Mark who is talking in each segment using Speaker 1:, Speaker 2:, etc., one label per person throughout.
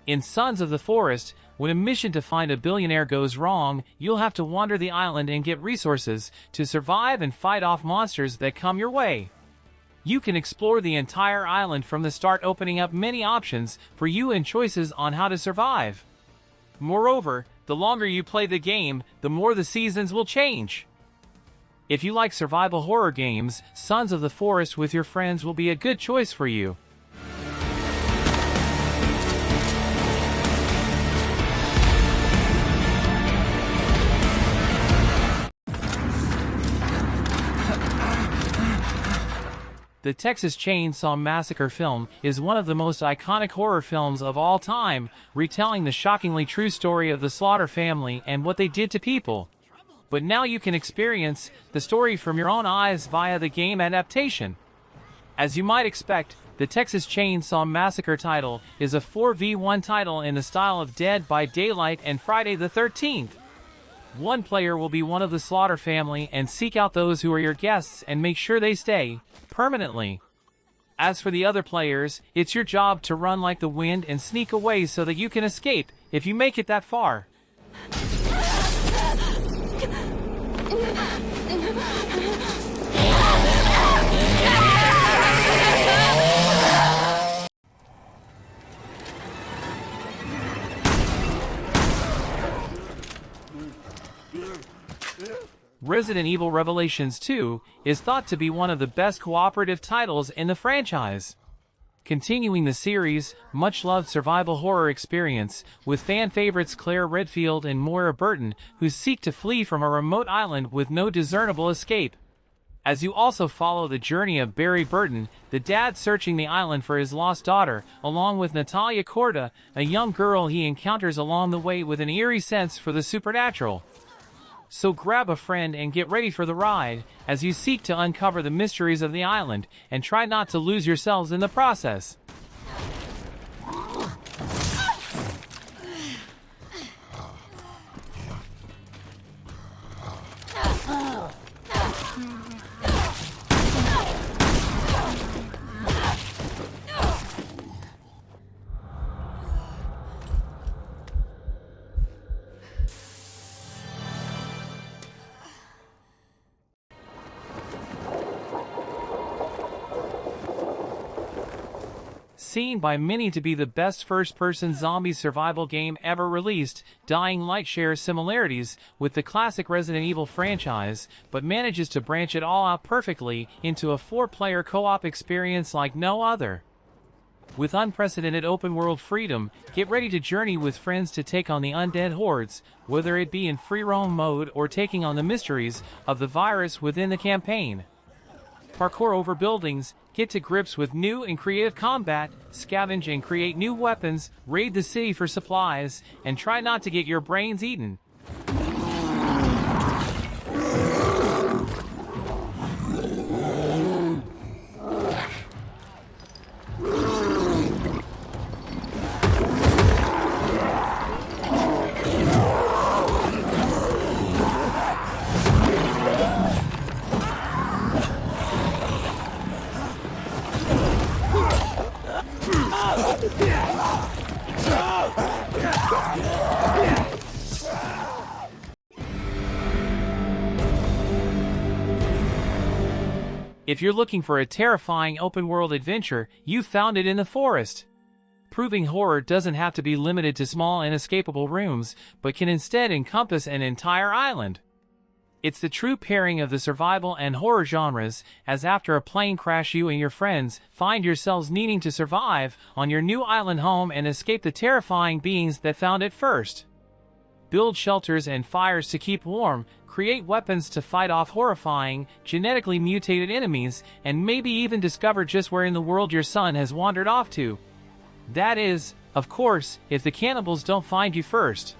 Speaker 1: In Sons of the Forest, when a mission to find a billionaire goes wrong, you'll have to wander the island and get resources to survive and fight off monsters that come your way. You can explore the entire island from the start, opening up many options for you and choices on how to survive. Moreover, the longer you play the game, the more the seasons will change. If you like survival horror games, Sons of the Forest with your friends will be a good choice for you. The Texas Chainsaw Massacre film is one of the most iconic horror films of all time, retelling the shockingly true story of the Slaughter family and what they did to people. But now you can experience the story from your own eyes via the game adaptation. As you might expect, the Texas Chainsaw Massacre title is a 4v1 title in the style of Dead by Daylight and Friday the 13th. One player will be one of the Slaughter family and seek out those who are your guests and make sure they stay permanently. As for the other players, it's your job to run like the wind and sneak away so that you can escape if you make it that far. Resident Evil Revelations 2 is thought to be one of the best cooperative titles in the franchise. Continuing the series' much-loved survival horror experience with fan favorites Claire Redfield and Moira Burton, who seek to flee from a remote island with no discernible escape. As you also follow the journey of Barry Burton, the dad searching the island for his lost daughter, along with Natalia Corda, a young girl he encounters along the way with an eerie sense for the supernatural. So grab a friend and get ready for the ride, as you seek to uncover the mysteries of the island, and try not to lose yourselves in the process. Seen by many to be the best first-person zombie survival game ever released, Dying Light shares similarities with the classic Resident Evil franchise, but manages to branch it all out perfectly into a 4-player co-op experience like no other. With unprecedented open-world freedom, get ready to journey with friends to take on the undead hordes, whether it be in free-roam mode or taking on the mysteries of the virus within the campaign. Parkour over buildings, get to grips with new and creative combat, scavenge and create new weapons, raid the city for supplies, and try not to get your brains eaten. If you're looking for a terrifying open-world adventure, you've found it in the forest. Proving horror doesn't have to be limited to small inescapable rooms, but can instead encompass an entire island. It's the true pairing of the survival and horror genres, as after a plane crash you and your friends find yourselves needing to survive on your new island home and escape the terrifying beings that found it first. Build shelters and fires to keep warm, create weapons to fight off horrifying, genetically mutated enemies, and maybe even discover just where in the world your son has wandered off to. That is, of course, if the cannibals don't find you first.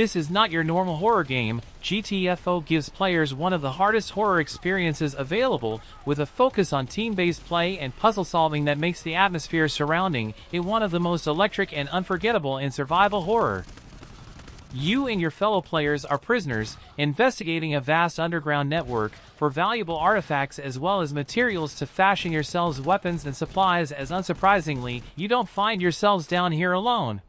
Speaker 1: This is not your normal horror game. GTFO gives players one of the hardest horror experiences available, with a focus on team-based play and puzzle solving that makes the atmosphere surrounding it one of the most electric and unforgettable in survival horror. You and your fellow players are prisoners, investigating a vast underground network for valuable artifacts as well as materials to fashion yourselves weapons and supplies. As unsurprisingly, you don't find yourselves down here alone.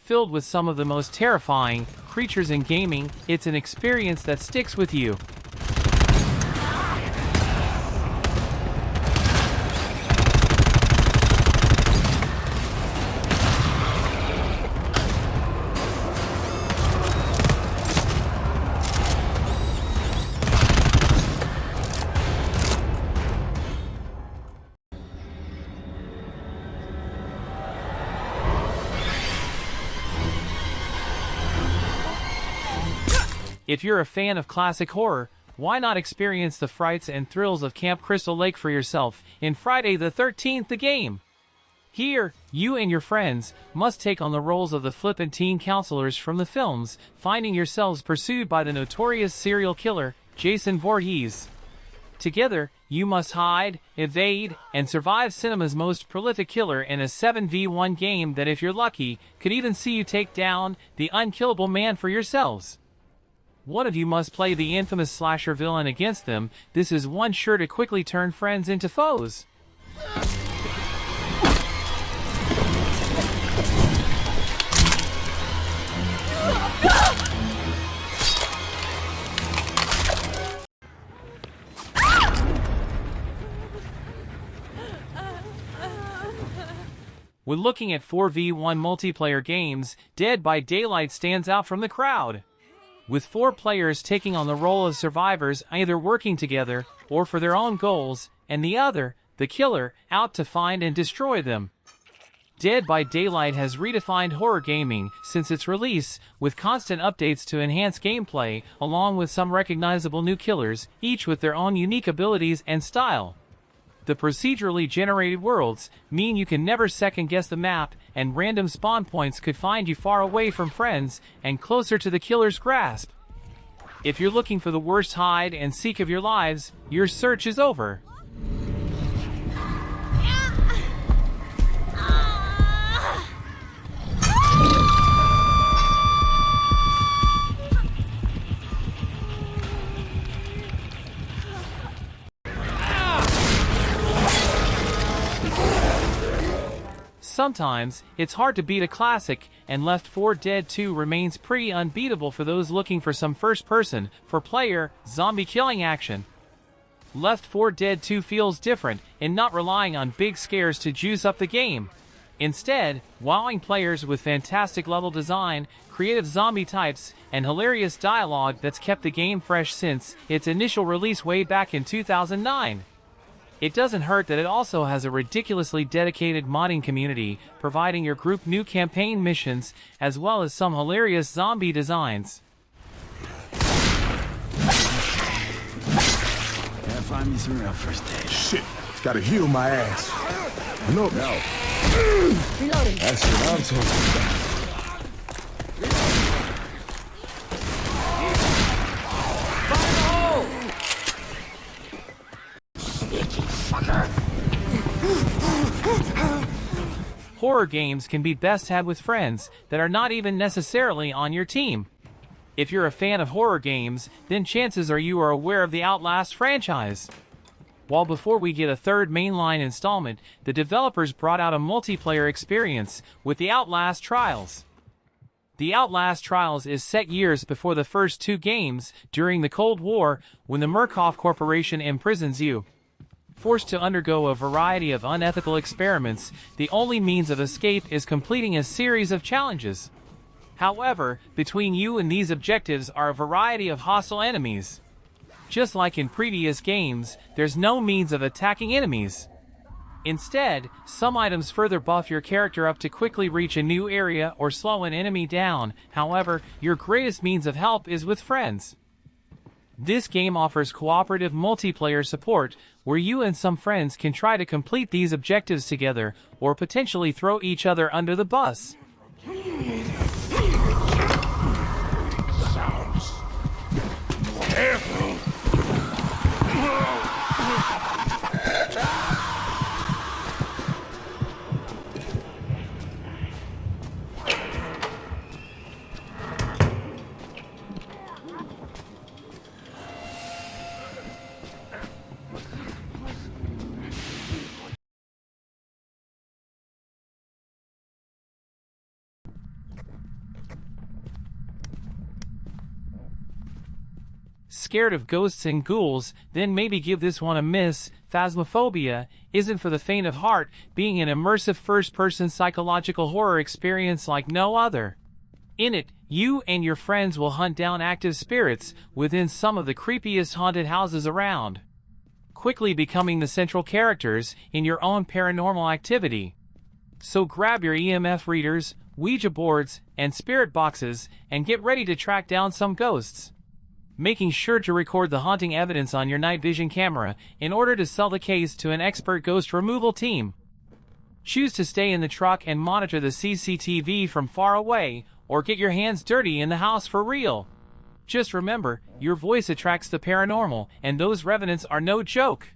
Speaker 1: Filled with some of the most terrifying creatures in gaming, it's an experience that sticks with you. If you're a fan of classic horror, why not experience the frights and thrills of Camp Crystal Lake for yourself in Friday the 13th the game? Here, you and your friends must take on the roles of the flippant teen counselors from the films, finding yourselves pursued by the notorious serial killer, Jason Voorhees. Together, you must hide, evade, and survive cinema's most prolific killer in a 7v1 game that, if you're lucky, could even see you take down the unkillable man for yourselves. One of you must play the infamous slasher villain against them. This is one sure to quickly turn friends into foes. When looking at 4v1 multiplayer games, Dead by Daylight stands out from the crowd. With 4 players taking on the role of survivors, either working together or for their own goals, and the other, the killer, out to find and destroy them. Dead by Daylight has redefined horror gaming since its release, with constant updates to enhance gameplay, along with some recognizable new killers, each with their own unique abilities and style. The procedurally generated worlds mean you can never second-guess the map, and random spawn points could find you far away from friends and closer to the killer's grasp. If you're looking for the worst hide-and-seek of your lives, your search is over. Sometimes, it's hard to beat a classic, and Left 4 Dead 2 remains pretty unbeatable for those looking for some first-person, for-player, zombie-killing action. Left 4 Dead 2 feels different in not relying on big scares to juice up the game. Instead, wowing players with fantastic level design, creative zombie types, and hilarious dialogue that's kept the game fresh since its initial release way back in 2009. It doesn't hurt that it also has a ridiculously dedicated modding community, providing your group new campaign missions, as well as some hilarious zombie designs.
Speaker 2: Gotta find me some real first aid.
Speaker 3: Shit, gotta heal my ass. No.
Speaker 2: Reloading.
Speaker 3: That's what I'm talking about.
Speaker 1: Horror games can be best had with friends that are not even necessarily on your team. If you're a fan of horror games, then chances are you are aware of the Outlast franchise. While before we get a third mainline installment, the developers brought out a multiplayer experience with the Outlast Trials. The Outlast Trials is set years before the first 2 games, during the Cold War, when the Murkoff Corporation imprisons you. Forced to undergo a variety of unethical experiments, the only means of escape is completing a series of challenges. However, between you and these objectives are a variety of hostile enemies. Just like in previous games, there's no means of attacking enemies. Instead, some items further buff your character up to quickly reach a new area or slow an enemy down. However, your greatest means of help is with friends. This game offers cooperative multiplayer support, where you and some friends can try to complete these objectives together, or potentially throw each other under the bus. Scared of ghosts and ghouls? Then maybe give this one a miss. Phasmophobia isn't for the faint of heart, being an immersive first-person psychological horror experience like no other. In it, you and your friends will hunt down active spirits within some of the creepiest haunted houses around, quickly becoming the central characters in your own paranormal activity. So grab your EMF readers, Ouija boards, and spirit boxes, and get ready to track down some ghosts, making sure to record the haunting evidence on your night vision camera in order to sell the case to an expert ghost removal team. Choose to stay in the truck and monitor the CCTV from far away, or get your hands dirty in the house for real. Just remember, your voice attracts the paranormal, and those revenants are no joke.